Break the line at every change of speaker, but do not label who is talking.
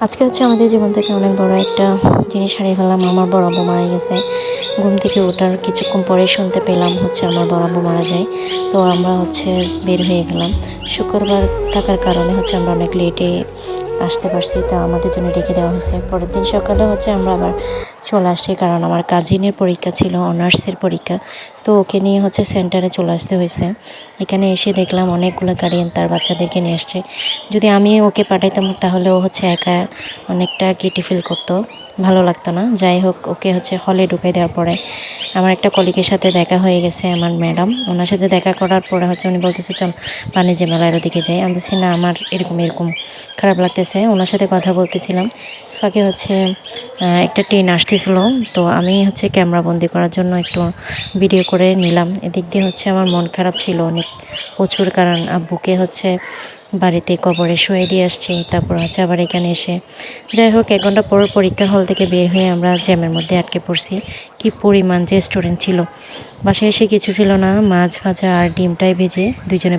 আজকে হচ্ছে আমাদের জীবন থেকে অনেক বড় একটা জিনিস হারিয়ে ফেললাম। আমার বড় আব্বু মারা গেছে। ঘুম থেকে ওঠার কিছুক্ষণ পরে শুনতে পেলাম হচ্ছে আমার বড় আব্বু মারা যায়। তো আমরা হচ্ছে বের হয়ে গেলাম। শুক্রবার থাকার কারণে হচ্ছে আমরা অনেক লেটে আসতে পারছি, তা আমাদের জন্য রেখে দেওয়া হয়েছে। পরের দিন সকালে হচ্ছে আমরা আবার চলে আসছি, কারণ আমার কাজিনের পরীক্ষা ছিল, অনার্সের পরীক্ষা। তো ওকে নিয়ে হচ্ছে সেন্টারে চলে আসতে হয়েছে। এখানে এসে দেখলাম অনেকগুলো গার্ডিয়ান তার বাচ্চাদেরকে নিয়ে আসছে। যদি আমি ওকে পাঠাইতাম তাহলে ও হচ্ছে একা অনেকটা গিটি ফিল করতো, ভালো লাগতো না। যাই হোক, ওকে হচ্ছে হলে ঢুকাই দেওয়ার পরে আমার একটা কলিগের সাথে দেখা হয়ে গেছে, আমার ম্যাডাম। ওনার সাথে দেখা করার পরে হচ্ছে উনি বলতেছে চল বাণিজ্য মেলার ওদিকে যাই। আমি বলছি না, আমার এরকম খারাপ লাগতেছে। ওনার সাথে কথা বলতেছিলাম, ফাঁকে হচ্ছে একটা ট্রেন আসতেছিল। তো আমি হচ্ছে ক্যামেরা বন্দি করার জন্য একটু ভিডিও করে নিলাম। এদিক দিয়ে হচ্ছে আমার মন খারাপ ছিল অনেক প্রচুর, কারণ আব্বুকে হচ্ছে বাড়িতে কবরে শুয়ে দিয়ে আসছি, তারপর হচ্ছে আবার এখানে এসে। যাই হোক, 1 ঘন্টা পর পরীক্ষা হল থেকে বের হয়ে আমরা জ্যামের মধ্যে আটকে পড়ছি। কি পরিমাণ যে স্টুডেন্ট ছিল! বাসায় এসে কিছু ছিল না, মাছ ভাজা আর ডিমটাই ভেজে দুজনে